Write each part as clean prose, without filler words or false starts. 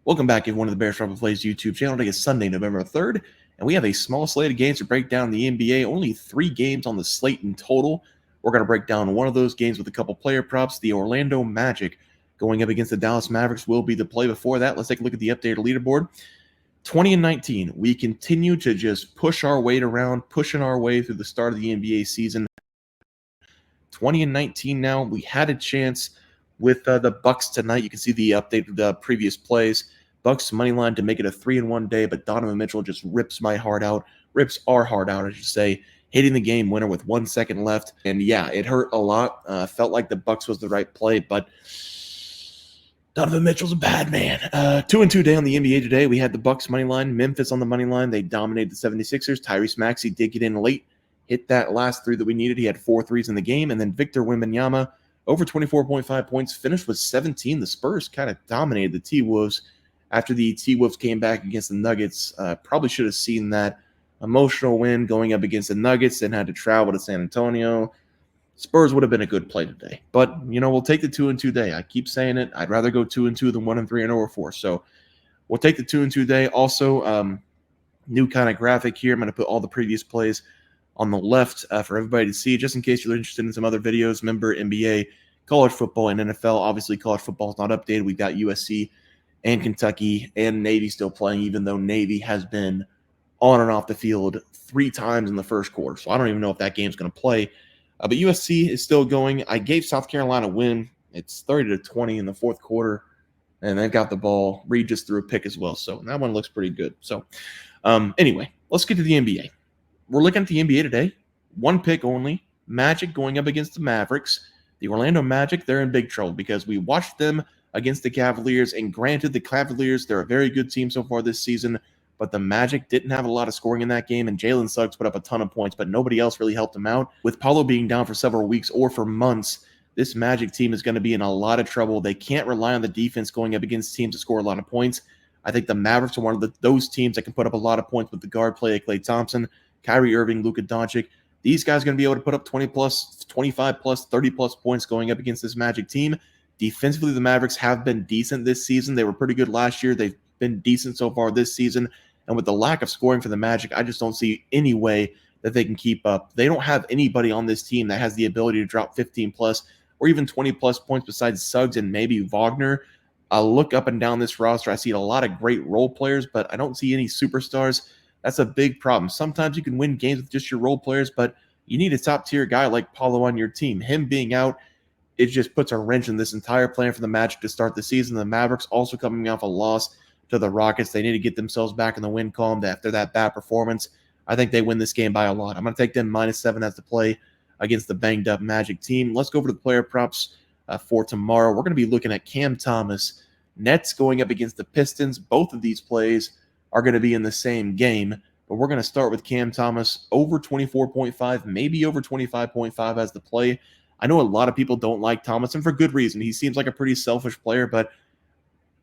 Welcome back, everyone, to the Bears Trouble Plays YouTube channel. Today is Sunday, November 3rd, and we have a small slate of games to break down in the NBA. Only 3 games on the slate in total. We're going to break down one of those games with a couple player props. The Orlando Magic going up against the Dallas Mavericks will be the play. Before that, let's take a look at the updated leaderboard. 20-19, we continue to just push our weight around, pushing our way through the start of the NBA season. 20-19 now. We had a chance with the Bucks tonight. You can see the updated previous plays. Bucks money line to make it a 3-1 day, but Donovan Mitchell just rips our heart out, I should say, hitting the game winner with 1 second left. And yeah, it hurt a lot. Felt like the Bucks was the right play, but Donovan Mitchell's a bad man. 2-2 day on the NBA today. We had the Bucks money line, Memphis on the money line. They dominated the 76ers. Tyrese Maxey did get in late, hit that last 3 that we needed. He had 4 threes in the game, and then Victor Wembanyama over 24.5 points, finished with 17. The Spurs kind of dominated the T-Wolves after the T-Wolves came back against the Nuggets. Probably should have seen that emotional win going up against the Nuggets and had to travel to San Antonio. Spurs would have been a good play today. But, we'll take the 2-2 day. I keep saying it. I'd rather go 2-2 than 1-3 and over 4. So we'll take the 2-2 day. Also, new kind of graphic here. I'm going to put all the previous plays on the left for everybody to see, just in case you're interested in some other videos. Remember, NBA, college football, and NFL. Obviously, college football is not updated. We've got USC and Kentucky and Navy still playing, even though Navy has been on and off the field 3 times in the first quarter. So I don't even know if that game's going to play. But USC is still going. I gave South Carolina a win. It's 30-20 in the fourth quarter, and they've got the ball. Reed just threw a pick as well. So that one looks pretty good. So anyway, let's get to the NBA. We're looking at the NBA today. 1 pick only. Magic going up against the Mavericks. The Orlando Magic, they're in big trouble because we watched them against the Cavaliers. And granted, the Cavaliers, they're a very good team so far this season. But the Magic didn't have a lot of scoring in that game. And Jalen Suggs put up a ton of points, but nobody else really helped him out. With Paulo being down for several weeks or for months, this Magic team is going to be in a lot of trouble. They can't rely on the defense going up against teams to score a lot of points. I think the Mavericks are one of those teams that can put up a lot of points with the guard play of Klay Thompson, Kyrie Irving, Luka Doncic. These guys are going to be able to put up 20+, 25+, 30+ points going up against this Magic team. Defensively, the Mavericks have been decent this season. They were pretty good last year. They've been decent so far this season. And with the lack of scoring for the Magic, I just don't see any way that they can keep up. They don't have anybody on this team that has the ability to drop 15+ or even 20+ points besides Suggs and maybe Wagner. I look up and down this roster. I see a lot of great role players, but I don't see any superstars. That's a big problem. Sometimes you can win games with just your role players, but you need a top-tier guy like Paulo on your team. Him being out, it just puts a wrench in this entire plan for the Magic to start the season. The Mavericks also coming off a loss to the Rockets. They need to get themselves back in the win column after that bad performance. I think they win this game by a lot. I'm going to take them -7 as the play against the banged-up Magic team. Let's go over to the player props for tomorrow. We're going to be looking at Cam Thomas. Nets going up against the Pistons. Both of these plays are going to be in the same game, but we're going to start with Cam Thomas over 24.5, maybe over 25.5 as the play. I know a lot of people don't like Thomas, and for good reason. He seems like a pretty selfish player, but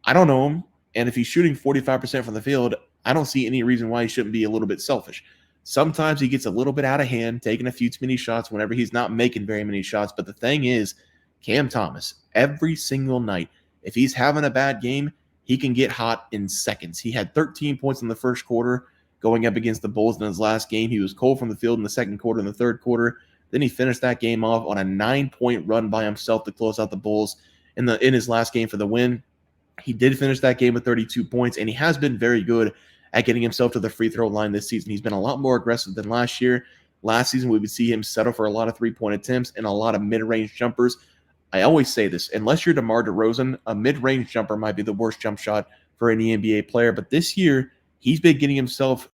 I don't know him, and if he's shooting 45% from the field, I don't see any reason why he shouldn't be a little bit selfish. Sometimes he gets a little bit out of hand, taking a few too many shots whenever he's not making very many shots, but the thing is, Cam Thomas, every single night, if he's having a bad game, he can get hot in seconds. He had 13 points in the first quarter going up against the Bulls in his last game. He was cold from the field in the second quarter and the third quarter. Then he finished that game off on a 9-point run by himself to close out the Bulls in his last game for the win. He did finish that game with 32 points, and he has been very good at getting himself to the free throw line this season. He's been a lot more aggressive than last year. Last season, we would see him settle for a lot of three-point attempts and a lot of mid-range jumpers. I always say this, unless you're DeMar DeRozan, a mid-range jumper might be the worst jump shot for any NBA player. But this year, he's been getting himself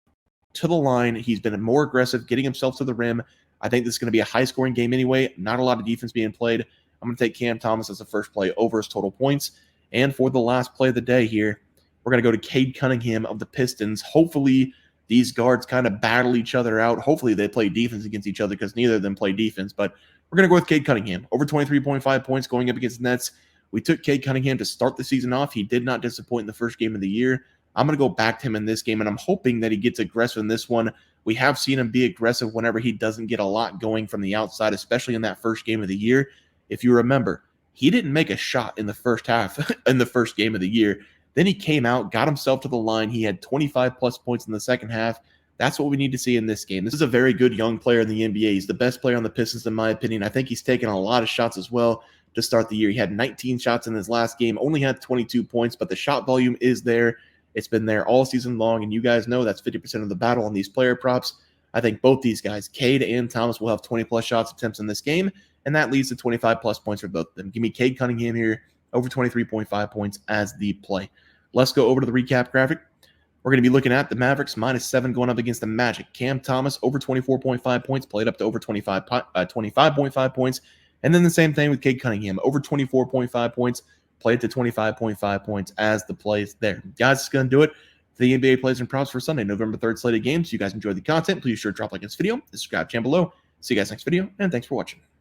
to the line. He's been more aggressive, getting himself to the rim. I think this is going to be a high-scoring game anyway. Not a lot of defense being played. I'm going to take Cam Thomas as the first play over his total points. And for the last play of the day here, we're going to go to Cade Cunningham of the Pistons. Hopefully, these guards kind of battle each other out. Hopefully, they play defense against each other because neither of them play defense. But we're going to go with Cade Cunningham. Over 23.5 points going up against the Nets. We took Cade Cunningham to start the season off. He did not disappoint in the first game of the year. I'm going to go back to him in this game, and I'm hoping that he gets aggressive in this one. We have seen him be aggressive whenever he doesn't get a lot going from the outside, especially in that first game of the year. If you remember, he didn't make a shot in the first half in the first game of the year. Then he came out, got himself to the line. He had 25 plus points in the second half. That's what we need to see in this game. This is a very good young player in the NBA. He's the best player on the Pistons, in my opinion. I think he's taken a lot of shots as well to start the year. He had 19 shots in his last game, only had 22 points, but the shot volume is there. It's been there all season long, and you guys know that's 50% of the battle on these player props. I think both these guys, Cade and Thomas, will have 20-plus shots attempts in this game, and that leads to 25-plus points for both of them. Give me Cade Cunningham here, over 23.5 points as the play. Let's go over to the recap graphic. We're going to be looking at the Mavericks -7 going up against the Magic. Cam Thomas over 24.5 points, played up to over 25.5 points. And then the same thing with Cade Cunningham, over 24.5 points, played to 25.5 points as the plays there. Guys, it's going to do it for the NBA plays and props for Sunday, November 3rd slated games. You guys enjoyed the content. Please be sure to drop a like on this video, subscribe down below. See you guys next video, and thanks for watching.